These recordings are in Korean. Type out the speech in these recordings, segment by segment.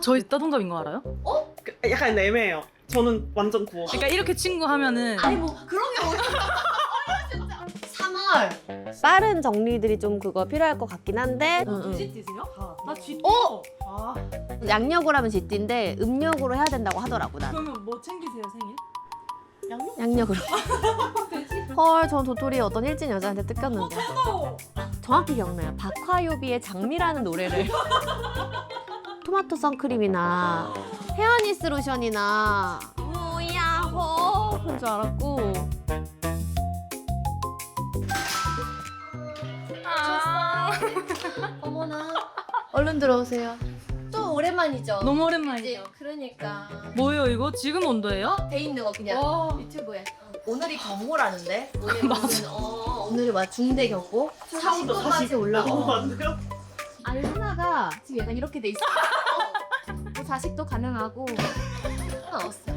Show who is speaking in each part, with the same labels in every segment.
Speaker 1: 저희 따동갑인 거 알아요?
Speaker 2: 약간 애매해요. 저는 완전 구워.
Speaker 1: 그러니까 이렇게 친구 하면은
Speaker 3: 아니 뭐 그런 게 어디 진짜 3월
Speaker 4: 빠른 정리들이 좀 그거 필요할 것 같긴 한데
Speaker 1: 쥐띠세요? 나 쥐띠. 아,
Speaker 4: 양력으로 하면 쥐띠인데 음력으로 해야 된다고 하더라고 난.
Speaker 1: 그러면 뭐 챙기세요 생일?
Speaker 4: 양력으로. 헐, 전 도토리 어떤 일진 여자한테 뜯겼는데. 정확히 기억나요. 박화요비의 장미라는 노래를 토마토 선크림이나 헤어니스 로션이나 뭐야호 그런 줄 알았고.
Speaker 3: 어머나 얼른 들어오세요. 또 오랜만이죠.
Speaker 1: 너무
Speaker 3: 이제
Speaker 1: 오랜만이죠.
Speaker 3: 그러니까
Speaker 1: 뭐예요 이거? 지금 온도예요?
Speaker 3: 돼 있는 거 그냥
Speaker 1: 와.
Speaker 3: 유튜브에 오늘이 경고라는데 오늘이 막 중대 경고 40도까지 올라가.
Speaker 2: 맞나요?
Speaker 3: 아니 하나가 지금 약간 이렇게 돼 있어. 뭐 자식도 가능하고 하나 없어요.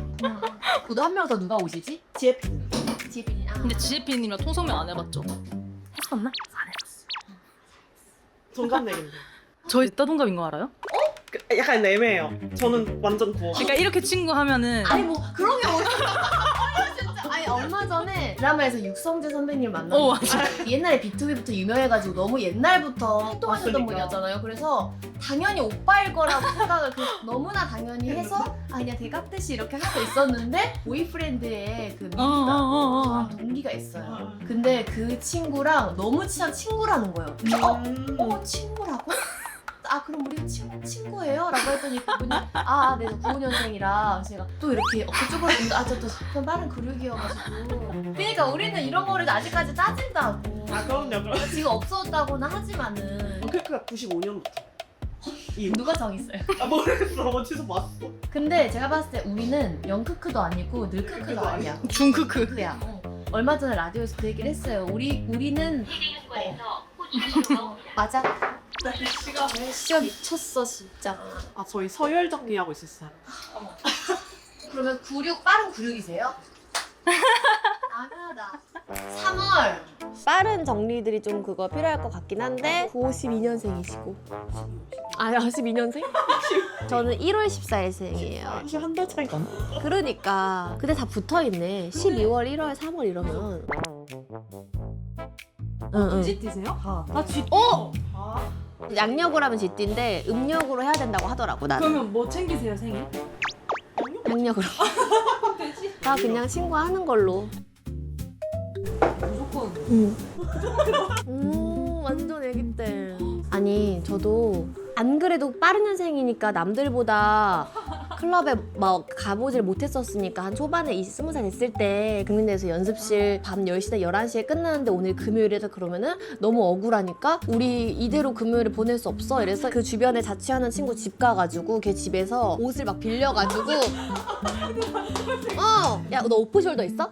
Speaker 3: 그도 한 명 더 누가 오시지?
Speaker 2: 지혜핀.
Speaker 3: 지빈이. 아.
Speaker 1: 근데 지혜피님이랑 통성명 안 해봤죠? 했었나? 안 해봤어.
Speaker 2: 동갑내기인데.
Speaker 1: 저희 따동갑인 거 알아요?
Speaker 2: 약간 애매해요. 저는 완전 구워.
Speaker 1: 그러니까 이렇게 친구 하면은
Speaker 3: 아니 뭐 그런 게 어디 진짜. 아니 얼마 전에 드라마에서 육성재 선배님 만났는데
Speaker 1: 맞아.
Speaker 3: 옛날에 B2B부터 유명해가지고 너무 옛날부터 활동하셨던
Speaker 2: 맞으니까.
Speaker 3: 분이었잖아요. 그래서 당연히 오빠일 거라고 생각을 너무나 당연히 해서 아 그냥 대각듯이 이렇게 하고 있었는데 보이프렌드의 그 미주가 동기가 있어요. 근데 그 친구랑 너무 친한 친구라는 거예요. 친구라고? 아 그럼 우리 친구예요? 라고 했더니 그분이 아 네, 저 95년생이라 제가 또 이렇게 그쪽으로 아저또 빠른 그룹이어가지고 그러니까 우리는 이런 거를 아직까지 따진다고.
Speaker 2: 아 그럼요.
Speaker 3: 지금 없어졌다고는 하지만은
Speaker 2: 크크가 95년부터.
Speaker 3: 누가 정했어요?
Speaker 2: 아 모르겠어. 어디서 봤어.
Speaker 3: 근데 제가 봤을 때 우리는 영크크도 아니고 늘크크도 아니야.
Speaker 1: 중크크.
Speaker 3: 크크야. 얼마 전에 라디오에서 그 얘기를 했어요. 우리는 맞아.
Speaker 2: 날씨가
Speaker 3: 미쳤어 진짜.
Speaker 2: 아 저희 서열 정리하고 있었어요.
Speaker 3: 그러면 96 빠른 96이세요? 아나다. 3월.
Speaker 4: 빠른 정리들이 좀 그거 필요할 것 같긴 한데 92년생이시고. 아니 12년생? 저는 1월 14일생이에요.
Speaker 2: 사실 한 달 차이가 나.
Speaker 4: 그러니까 근데 다 붙어있네. 12월, 1월, 3월 이러면. 응.
Speaker 1: 쥐띠세요? 나 쥐띠.
Speaker 4: 양력으로 하면 쥐띠인데 음력으로 해야 된다고 하더라고 나는.
Speaker 1: 그러면 뭐 챙기세요 생일?
Speaker 4: 양력으로. 나 그냥 친구하는 걸로.
Speaker 1: 무조건.
Speaker 4: 완전 애기 때. 아니 저도 안 그래도 빠른 년생이니까 남들보다 클럽에 막 가보질 못했었으니까 한 초반에 20살 됐을 때 국민대에서 연습실 밤 10시나 11시에 끝나는데 오늘 금요일이다 그러면은 너무 억울하니까 우리 이대로 금요일에 보낼 수 없어 이래서 그 주변에 자취하는 친구 집 가가지고 걔 집에서 옷을 막 빌려가지고 야 너 오프숄더 있어?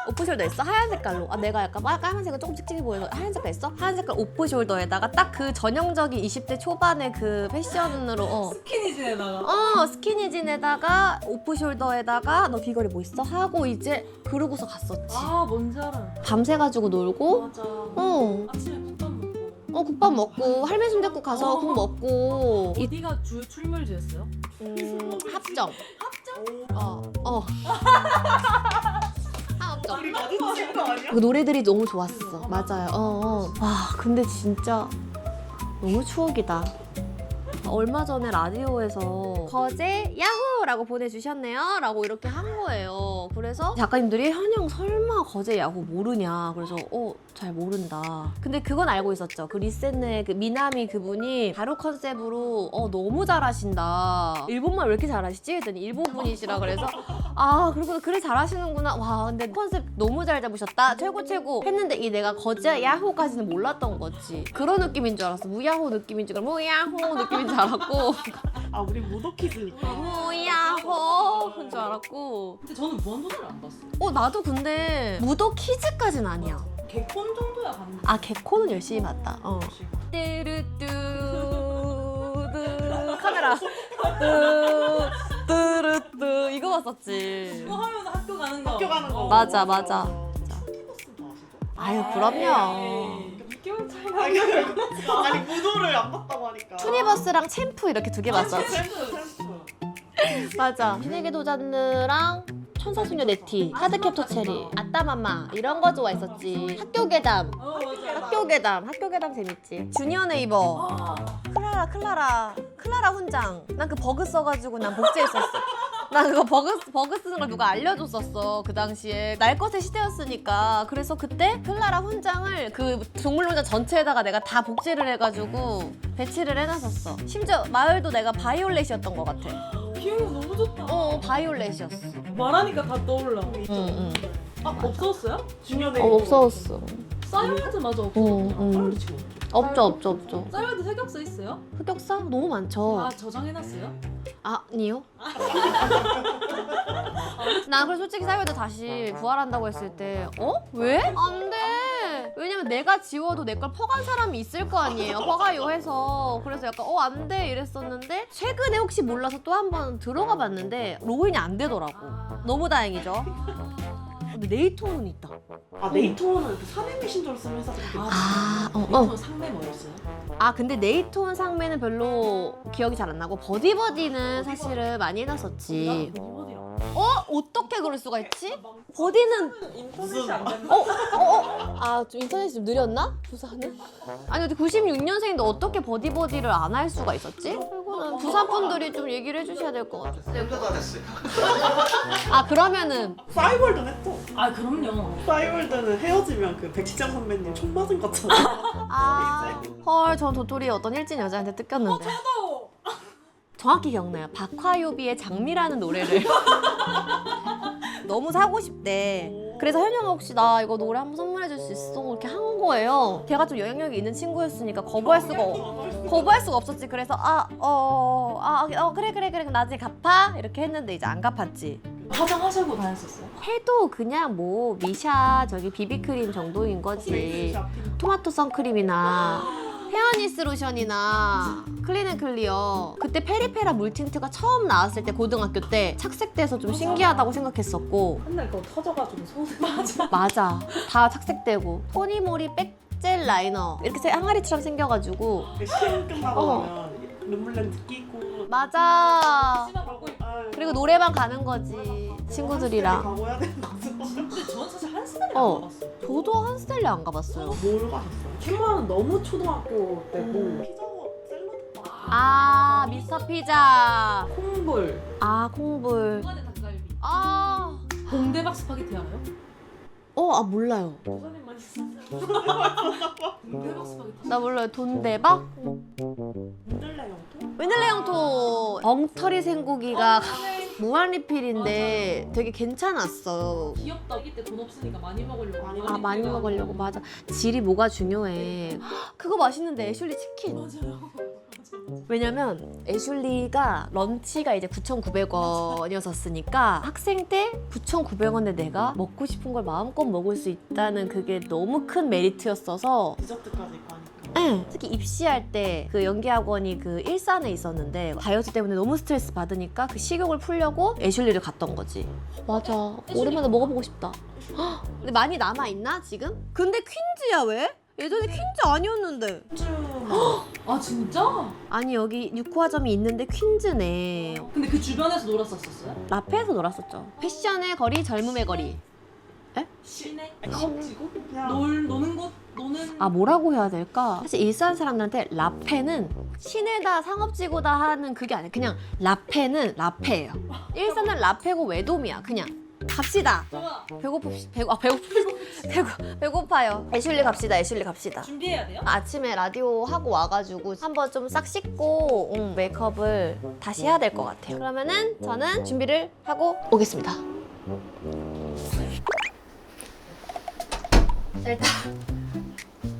Speaker 4: 오프숄더 있어? 하얀 색깔로. 아 내가 약간 까만색은 조금 칙칙해 보여서 하얀 색깔 있어? 하얀 색깔 오프숄더에다가 딱 그 전형적인 20대 초반의 그 패션으로
Speaker 1: 스키니진에다가.
Speaker 4: 스키니진에다가 오프숄더에다가 너 귀걸이 뭐 있어? 하고 이제 그러고서 갔었지.
Speaker 1: 아 뭔지 알아.
Speaker 4: 밤새가지고 놀고
Speaker 1: 맞아.
Speaker 4: 어
Speaker 1: 아침에 국밥 먹고.
Speaker 4: 국밥 먹고 할매 순댓국 가서 국 먹고
Speaker 1: 어디가 주 출몰지였어요?
Speaker 4: 합정. 합정.
Speaker 2: 우리 마주친 거 아니야?
Speaker 4: 그 노래들이 너무 좋았어. 맞아요. 와 근데 진짜 너무 추억이다. 얼마 전에 라디오에서 거제 야호라고 보내주셨네요 라고 이렇게 한 거예요. 그래서 작가님들이 현영 설마 거제 야호 모르냐. 그래서 잘 모른다. 근데 그건 알고 있었죠. 그 리센의 그 미나미 그분이 바로 컨셉으로 너무 잘하신다. 일본말 왜 이렇게 잘하시지? 했더니 일본 분이시라 그래서 그리고 그래 잘하시는구나. 와 근데 컨셉 너무 잘 잡으셨다. 최고 했는데 이 내가 거제 야호까지는 몰랐던 거지. 그런 느낌인 줄 알았어. 무야호 느낌인 줄 알고 무야호 느낌인 줄 알았고
Speaker 2: 아 우리 무도키즈니까.
Speaker 4: 무야호 그런 줄 알았고.
Speaker 1: 근데 저는 무한도전을 안 봤어.
Speaker 4: 나도 근데 무도 키즈까지는 아니야.
Speaker 1: 개콘 정도야 봤는데.
Speaker 4: 개코는 열심히 봤다. 뚜루뚜 카메라 뚜루뚜 이거 봤었지.
Speaker 1: 이거 하면 학교 가는 거.
Speaker 2: 학교 가는 거.
Speaker 4: 맞아. 아유 그럼요.
Speaker 1: 미키마우스
Speaker 2: 좀 차이가 아니 무도를 안 봤다고 하니까.
Speaker 4: 투니버스랑 챔프 이렇게 두 개 봤어.
Speaker 2: 챔프.
Speaker 4: 맞아. 신에게 도전느랑 천사소녀 네티, 하드캡터 체리, 아따맘마 이런 거 좋아했었지. 학교 괴담. 학교 괴담 재밌지. 주니어 네이버. 클라라 훈장. 난 그 버그 써가지고 난 복제했었어. 난 그거 버그 쓰는 걸 누가 알려줬었어. 그 당시에 날 것의 시대였으니까. 그래서 그때 클라라 훈장을 그 동물농장 전체에다가 내가 다 복제를 해가지고 배치를 해놨었어. 심지어 마을도 내가 바이올렛이었던 것 같아.
Speaker 1: 기억이 너무 좋다.
Speaker 4: 바이올렛이었어.
Speaker 1: 말하니까 다 떠올라.
Speaker 4: 응.
Speaker 1: 아, 없었어요?
Speaker 2: 중요해.
Speaker 4: 없어졌어.
Speaker 1: 사이월드 마저 없어.
Speaker 4: 없죠.
Speaker 1: 사이월드 흑역사 있어요?
Speaker 4: 흑역사 너무 많죠.
Speaker 1: 아, 저장해놨어요?
Speaker 4: 아니요. 나 그래서 솔직히 사이월드 다시 부활한다고 했을 때 왜? 안 돼. 왜냐면 내가 지워도 내 걸 퍼간 사람이 있을 거 아니에요. 퍼가요 해서. 그래서 약간 안 돼 이랬었는데 최근에 혹시 몰라서 또 한 번 들어가 봤는데 로그인이 안 되더라고. 너무 다행이죠. 근데 네이토는 있다.
Speaker 2: 아 네이토는 그 사내 메신저를 쓰는 회사들이 꽤
Speaker 1: 네이토는 상대 뭐였어요?
Speaker 4: 근데 네이톤 상매는 별로 기억이 잘 안 나고 버디는 사실은 많이 해놨었지. 어떻게 그럴 수가 있지? 버디는
Speaker 1: 인터넷이 안 된다.
Speaker 4: 좀 인터넷이 좀 느렸나? 부산은? 아니 근데 96년생인데 어떻게 버디를 안 할 수가 있었지? 이거는 부산 분들이 좀 얘기를 해주셔야 될 것 같아요.
Speaker 5: 혼자도 안 했어요.
Speaker 4: 그러면은
Speaker 2: 싸이월드는 했죠.
Speaker 1: 아, 그럼요.
Speaker 2: 싸이월드는 헤어지면 그 백시장 선배님 총 맞은 것처럼.
Speaker 4: 헐, 전 도토리에 어떤 일진 여자한테 뜯겼는데.
Speaker 1: 저도!
Speaker 4: 정확히 기억나요. 박화요비의 장미라는 노래를 너무 사고 싶대. 그래서 현영아 혹시 나 이거 노래 한번 선물해 줄 수 있어? 이렇게 한 거예요. 걔가 좀 영향력이 있는 친구였으니까 거부할 수가 없었지. 그래서 그래 그럼 나중에 갚아 이렇게 했는데 이제 안 갚았지.
Speaker 1: 화장하시고 다녔었어요?
Speaker 4: 해도 그냥 뭐 미샤 저기 비비크림 정도인 거지. 토마토 선크림이나 헤어니스 로션이나 클린앤클리어. 그때 페리페라 물틴트가 처음 나왔을 때 고등학교 때 착색돼서 좀 신기하다고 생각했었고.
Speaker 1: 맨날 그거 터져가지고 손에
Speaker 4: 맞아, 다 착색되고. 토니모리 백젤 라이너 이렇게 항아리처럼 생겨가지고.
Speaker 2: 시험 끝나고 나면 룸블렌드 끼고.
Speaker 4: 맞아.
Speaker 1: 걸고 있고.
Speaker 4: 그리고 노래방 가는 거지 친구들이랑.
Speaker 2: 가고 해야 되는 거죠.
Speaker 1: 근데 저는 사실 한스타일 안 가봤어요.
Speaker 4: 저도 한스텔리 안 가봤어요.
Speaker 2: 뭘 가셨어요?
Speaker 1: 큐마는 너무 초등학교 때고
Speaker 2: 피자 샐러드.
Speaker 4: 미스터 피자.
Speaker 1: 콩불,
Speaker 4: 콩불.
Speaker 1: 닭갈비,
Speaker 4: 아,
Speaker 1: 봉대박 스파게티 알아요?
Speaker 4: 몰라요.
Speaker 1: 부산에 많이 쓰는 봉대박 스파게티.
Speaker 4: 나 몰라요. 돈대박?
Speaker 2: 민들레 영토?
Speaker 4: 웬일레 영토. 엉터리 생고기가 무한 리필인데 되게 괜찮았어.
Speaker 1: 귀엽다. 이때 돈 없으니까 많이 먹으려고.
Speaker 4: 많이 먹으려고. 맞아. 질이 뭐가 중요해. 그거 맛있는데 애슐리 치킨.
Speaker 1: 맞아요.
Speaker 4: 왜냐면 애슐리가 런치가 이제 9,900원이었으니까 학생 때 9,900원에 내가 먹고 싶은 걸 마음껏 먹을 수 있다는 그게 너무 큰 메리트였어서.
Speaker 2: 디저트까지 있고 하니까.
Speaker 4: 특히 입시할 때 그 연기학원이 그 일산에 있었는데 다이어트 때문에 너무 스트레스 받으니까 그 식욕을 풀려고 애슐리를 갔던 거지. 맞아. 오랜만에 먹어보고 싶다. 헉, 근데 많이 남아있나 지금? 근데 퀸즈야 왜? 예전에 퀸즈 아니었는데.
Speaker 1: 아, 진짜?
Speaker 4: 아니 여기 육화점이 있는데 퀸즈네.
Speaker 1: 근데 그 주변에서 놀았었어요?
Speaker 4: 라페에서 놀았었죠. 패션의 거리, 젊음의 거리.
Speaker 1: 시내?
Speaker 2: 컵지고? 그냥
Speaker 1: 노는 곳? 노는
Speaker 4: 뭐라고 해야 될까? 사실 일산 사람들한테 라페는 시내다 상업지구다 하는 그게 아니야. 그냥 라페는 라페예요. 일산은 라페고 외돔이야. 그냥 갑시다.
Speaker 1: 좋아.
Speaker 4: 배고파요. 애슐리 갑시다.
Speaker 1: 준비해야 돼요?
Speaker 4: 아침에 라디오 하고 와가지고 한번 좀 싹 씻고 메이크업을 다시 해야 될 것 같아요. 그러면은 저는 준비를 하고 오겠습니다. 일단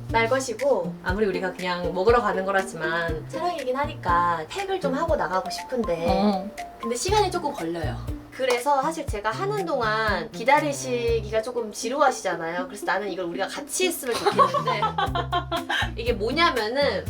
Speaker 4: 날 것이고, 아무리 우리가 그냥 먹으러 가는 거라지만 촬영이긴 하니까 팩을 좀 하고 나가고 싶은데 근데 시간이 조금 걸려요. 그래서 사실 제가 하는 동안 기다리시기가 조금 지루하시잖아요. 그래서 나는 이걸 우리가 같이 했으면 좋겠는데 이게 뭐냐면은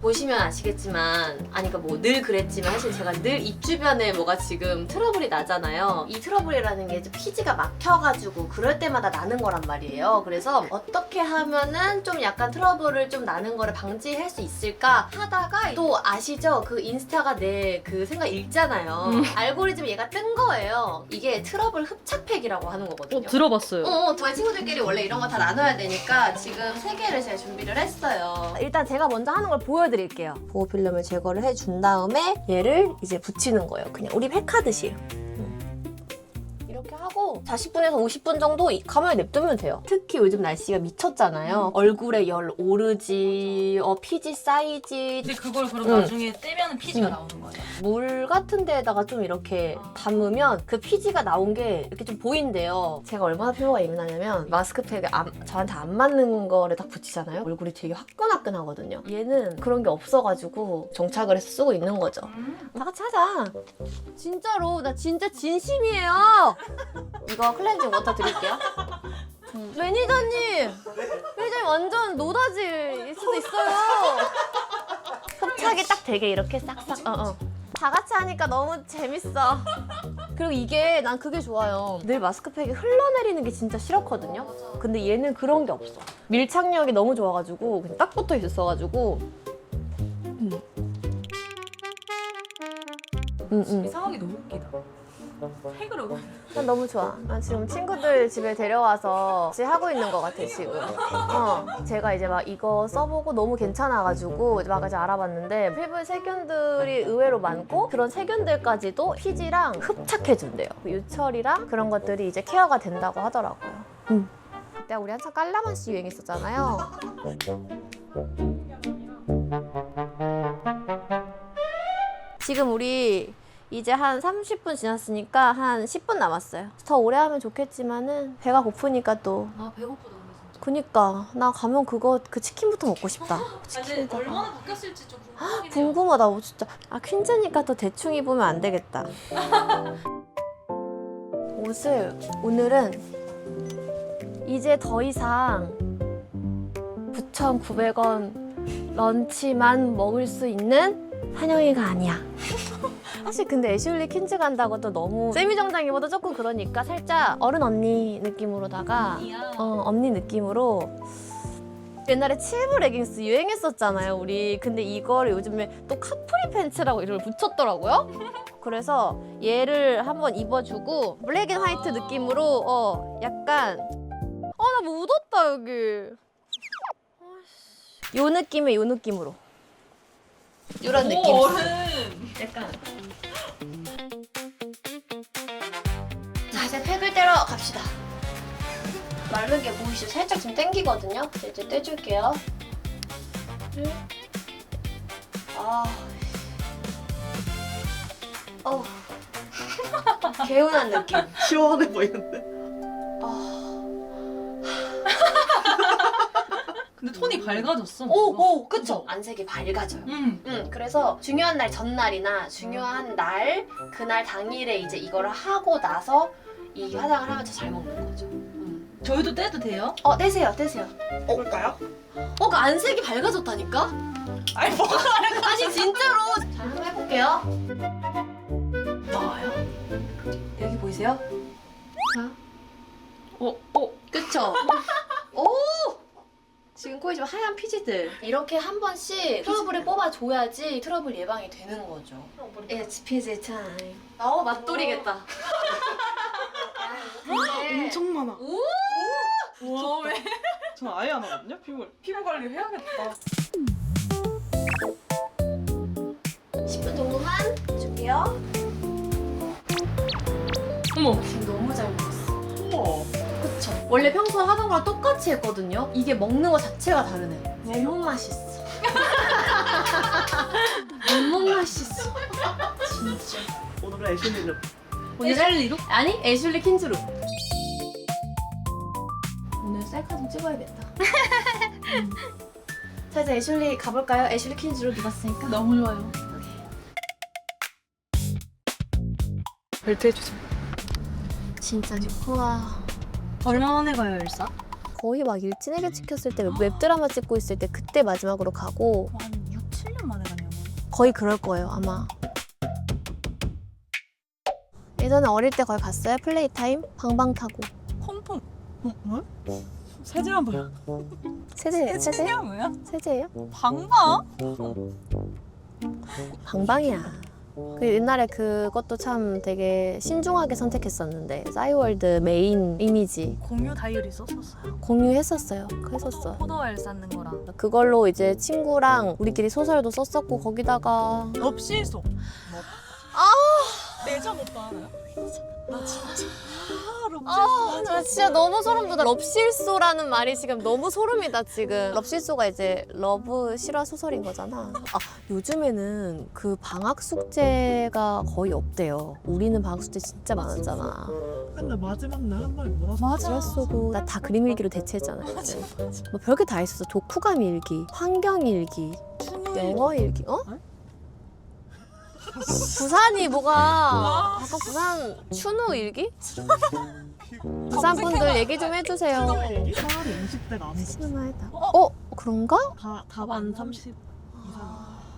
Speaker 4: 보시면 아시겠지만 아니 그러니까 뭐 늘 그랬지만 사실 제가 늘 입 주변에 뭐가 지금 트러블이 나잖아요. 이 트러블이라는 게 이제 피지가 막혀가지고 그럴 때마다 나는 거란 말이에요. 그래서 어떻게 하면은 좀 약간 트러블을 좀 나는 거를 방지할 수 있을까 하다가 또 아시죠? 그 인스타가 내 그 생각 읽잖아요. 알고리즘 얘가 뜬 거예요. 이게 트러블 흡착팩이라고 하는 거거든요.
Speaker 1: 들어봤어요.
Speaker 4: 저희 친구들끼리 원래 이런 거 다 나눠야 되니까 지금 3개를 제가 준비를 했어요. 일단 제가 먼저 하는 걸 보여드릴게요. 보호 필름을 제거를 해준 다음에 얘를 이제 붙이는 거예요. 그냥 우리 팩하듯이. 이렇게 하고 40분에서 50분 정도 가만히 냅두면 돼요. 특히 요즘 날씨가 미쳤잖아요. 얼굴에 열 오르지, 피지 쌓이지.
Speaker 1: 근데 그걸 그럼 나중에 떼면 피지가 나오는 거예요?
Speaker 4: 물 같은 데에다가 좀 이렇게 담으면 그 피지가 나온 게 이렇게 좀 보인대요. 제가 얼마나 피부가 예민하냐면 마스크팩에 저한테 안 맞는 거를 딱 붙이잖아요. 얼굴이 되게 화끈화끈하거든요. 얘는 그런 게 없어가지고 정착을 해서 쓰고 있는 거죠. 다 같이 하자. 진짜로 나 진짜 진심이에요. 이거 클렌징 워터 드릴게요. 매니저님! 매니저님 완전 노다지일 수도 있어요. 흡착이 딱 되게 이렇게 싹싹 다 같이 하니까 너무 재밌어. 그리고 이게 난 그게 좋아요. 늘 마스크팩이 흘러내리는 게 진짜 싫었거든요. 근데 얘는 그런 게 없어. 밀착력이 너무 좋아가지고 그냥 딱 붙어 있었어가지고
Speaker 1: 상황이 너무 웃기다. 팩으로.
Speaker 4: 난 너무 좋아. 난 지금 친구들 집에 데려와서 같이 하고 있는 것 같아 지금. 제가 이제 막 이거 써보고 너무 괜찮아가지고 막 이제 알아봤는데 피부에 세균들이 의외로 많고 그런 세균들까지도 피지랑 흡착해준대요. 유철이랑 그런 것들이 이제 케어가 된다고 하더라고요. 그때 우리 한참 깔라만시 유행했었잖아요. 지금 우리 이제 한 30분 지났으니까 한 10분 남았어요. 더 오래 하면 좋겠지만은 배가 고프니까 또.
Speaker 1: 아 배고프다 진짜.
Speaker 4: 그니까 나 가면 그 치킨부터 먹고 싶다.
Speaker 1: 근데 얼마나 바뀌었을지 좀 궁금하긴 해요.
Speaker 4: 궁금하다 진짜. 퀸즈니까 또 대충 입으면 안 되겠다. 옷을 오늘은 이제 더 이상 9,900원 런치만 먹을 수 있는 한영이가 아니야. 사실 근데 애슐리 퀸즈 간다고 또 너무 세미정장이보다 조금 그러니까 살짝 어른 언니 느낌으로다가 언니 느낌으로 옛날에 칠브 레깅스 유행했었잖아요 우리. 근데 이걸 요즘에 또 카프리 팬츠라고 이름을 붙였더라고요. 그래서 얘를 한번 입어주고 블랙 앤 화이트 느낌으로 약간 나 묻었다 여기. 요 느낌에 요 느낌으로 이런 느낌.
Speaker 1: 어른.
Speaker 4: 약간. 자 이제 팩을 떼러 갑시다. 마른 게 보이시죠? 살짝 좀 당기거든요. 이제 떼줄게요. 개운한 느낌.
Speaker 2: 시원해 보이는데?
Speaker 1: 근데 톤이 밝아졌어.
Speaker 4: 오, 그쵸? 안색이 밝아져요.
Speaker 1: 응.
Speaker 4: 그래서 중요한 날 전날이나 중요한 날 그날 당일에 이제 이거를 하고 나서 이 화장을 하면 더 잘 먹는 거죠.
Speaker 1: 저희도 떼도 돼요?
Speaker 4: 떼세요.
Speaker 2: 볼까요?
Speaker 4: 그 안색이 밝아졌다니까?
Speaker 1: 아니 뭐가
Speaker 4: 아니 진짜로. 자 한번 해볼게요. 나와요. 여기 보이세요? 자. 그쵸? 오! 지금 코에 좀 하얀 피지들. 이렇게 한 번씩 트러블을 뽑아줘야지 트러블 예방이 되는 거죠. It's 피지 타임. 맛돌이겠다.
Speaker 2: 엄청 많아.
Speaker 1: 우와 왜?
Speaker 2: 전 아예 안 하거든요. 피부 관리 해야겠다.
Speaker 4: 10분 정도만 줄게요.
Speaker 1: 어머.
Speaker 4: 지금 너무 잘 먹었어.
Speaker 2: 우와.
Speaker 4: 그쵸? 원래 평소에 하던 거랑 똑같이 했거든요. 이게 먹는 거 자체가 다르네. 너무 맛있어. 너무 맛있어. 진짜.
Speaker 2: 오늘은 애슐리로.
Speaker 1: 애슐리로?
Speaker 4: 아니, 애슐리 퀸즈로. 오늘 셀카 좀 찍어야겠다. 자, 이제 애슐리 가볼까요? 애슐리 퀸즈로 입었으니까.
Speaker 1: 너무 좋아요.
Speaker 2: 벨트 해주세요.
Speaker 4: 진짜 우와.
Speaker 1: 얼마 만에 가요 일사?
Speaker 4: 거의 막 일진에게 찍혔을 때 웹드라마 찍고 있을 때 그때 마지막으로 가고
Speaker 1: 한 6, 7년
Speaker 4: 거의 그럴 거예요 아마. 예전에 어릴 때 거기 갔어요? 플레이 타임? 방방 타고.
Speaker 1: 펑펑. 뭐? 세제한 뭐야?
Speaker 4: 세제?
Speaker 1: 세제야 뭐야?
Speaker 4: 세제예요?
Speaker 1: 방방?
Speaker 4: 방방이야. 그 옛날에 그것도 참 되게 신중하게 선택했었는데 싸이월드 메인 이미지
Speaker 1: 공유 다이어리 썼었어요.
Speaker 4: 공유했었어요. 했었어.
Speaker 1: 포도알 쌓는 거랑.
Speaker 4: 그걸로 이제 친구랑 우리끼리 소설도 썼었고 거기다가
Speaker 1: 럽실소. 내장 오빠 알아요? 나 진짜
Speaker 4: 나 진짜 너무 소름 돋아. 럽실소라는 말이 지금 너무 소름이다 지금. 럽실소가 이제 러브 실화 소설인 거잖아. 요즘에는 그 방학 숙제가 거의 없대요. 우리는 방학 숙제 진짜 많았잖아.
Speaker 2: 근데 마지막 날 한 말 뭐라고?
Speaker 4: 글 쓰고 나 다 그림 일기로 대체했잖아. 뭐 별게 다 있었어. 독후감 일기, 환경 일기, 영어 일기. 어? 부산이 뭐가 아까 부산 추노 일기? 부산 분들 얘기 좀 해주세요.
Speaker 2: 차라리 20대가 아니지.
Speaker 4: 신음하다. 그런가?
Speaker 2: 다반 30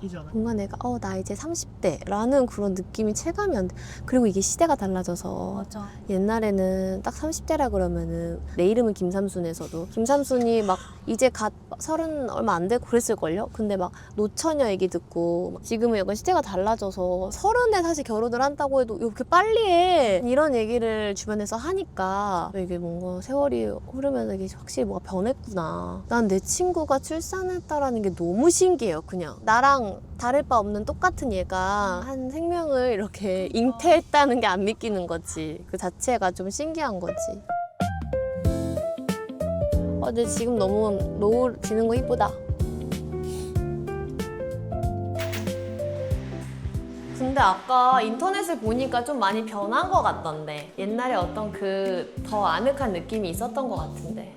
Speaker 2: 이상이잖아.
Speaker 4: 뭔가 내가 나 이제 30대라는 그런 느낌이 체감이 안 돼. 그리고 이게 시대가 달라져서
Speaker 1: 맞아.
Speaker 4: 옛날에는 딱 30대라 그러면은 내 이름은 김삼순에서도 김삼순이 막 이제 갓 30 얼마 안 되고 그랬을걸요? 근데 막 노처녀 얘기 듣고 지금은 약간 시대가 달라져서 30에 사실 결혼을 한다고 해도 이렇게 빨리 해 이런 얘기를 주변에서 하니까 이게 뭔가 세월이 흐르면서 이게 확실히 뭐가 변했구나. 난 내 친구가 출산했다라는 게 너무 신기해요. 그냥 나랑 다를 바 없는 똑같은 얘가 한 생명을 이렇게 잉태했다는 게 안 믿기는 거지. 그 자체가 좀 신기한 거지. 근데 지금 너무 노을 지는 거 이쁘다. 근데 아까 인터넷을 보니까 좀 많이 변한 것 같던데. 옛날에 어떤 그 더 아늑한 느낌이 있었던 것 같은데.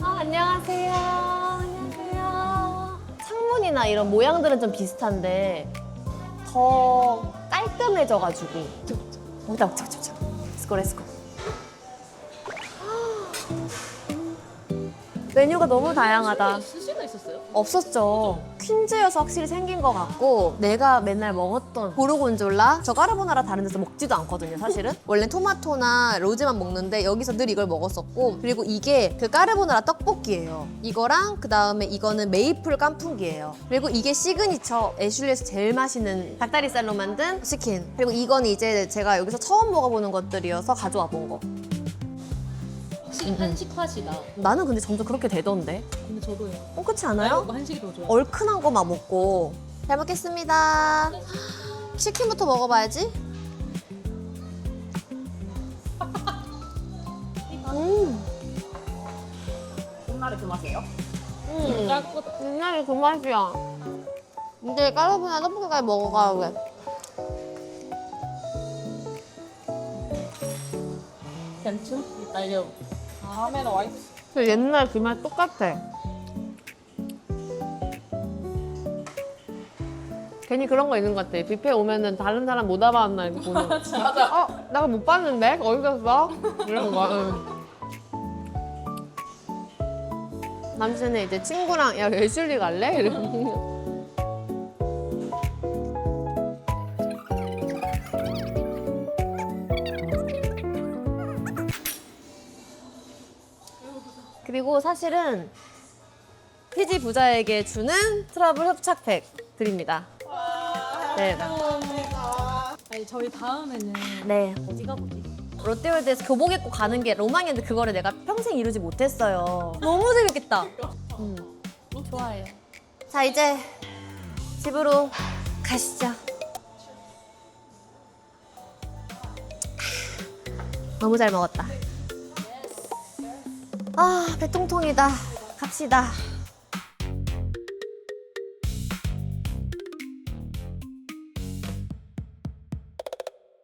Speaker 4: 안녕하세요. 안녕하세요. 창문이나 이런 모양들은 좀 비슷한데 더 깔끔해져가지고. 먹자. 렛츠고. 메뉴가 너무 다양하다.
Speaker 1: 스시가 있었어요?
Speaker 4: 없었죠. 퀸즈여서 확실히 생긴 것 같고 내가 맨날 먹었던 고르곤졸라 저 까르보나라 다른 데서 먹지도 않거든요 사실은. 원래 토마토나 로즈만 먹는데 여기서 늘 이걸 먹었었고 그리고 이게 그 까르보나라 떡볶이에요. 이거랑 그 다음에 이거는 메이플 깐풍기예요. 그리고 이게 시그니처 애슐리에서 제일 맛있는 닭다리살로 만든 치킨. 그리고 이건 이제 제가 여기서 처음 먹어보는 것들이어서 가져와 본 거.
Speaker 1: 확실히 한식파시다.
Speaker 4: 나는 근데 점점 그렇게 되던데.
Speaker 1: 근데 저도요.
Speaker 4: 그렇지 않아요?
Speaker 1: 뭐 한식이 더 좋아.
Speaker 4: 얼큰한 거 막 먹고. 잘 먹겠습니다. 치킨부터 먹어봐야지.
Speaker 1: 옛날에 그 맛이에요?
Speaker 4: 옛날에 그 맛이야. 이제 까르보나라 떡볶이까지 먹어가야 돼.
Speaker 1: 괜찮? 날려. 다음에는 와이프.
Speaker 4: 그 옛날 그 맛 똑같아. 괜히 그런 거 있는 것 같아. 뷔페 오면은 다른 사람 못 와봤나 이렇게 보는.
Speaker 1: 맞아.
Speaker 4: 내가 못 봤는데? 어디 갔어? 이런 거. 남친은 이제 친구랑 야 애슐리 갈래? 이러고. 그리고 사실은 피지 부자에게 주는 트러블 협착팩 드립니다. 네.
Speaker 1: 아니 저희 다음에는
Speaker 4: 네.
Speaker 1: 어디 가보지?
Speaker 4: 롯데월드에서 교복 입고 가는 게 로망이었는데 그거를 내가 평생 이루지 못했어요. 너무 재밌겠다. 좋아해요. 자 이제 집으로 가시죠. 너무 잘 먹었다. 배 통통이다. 갑시다.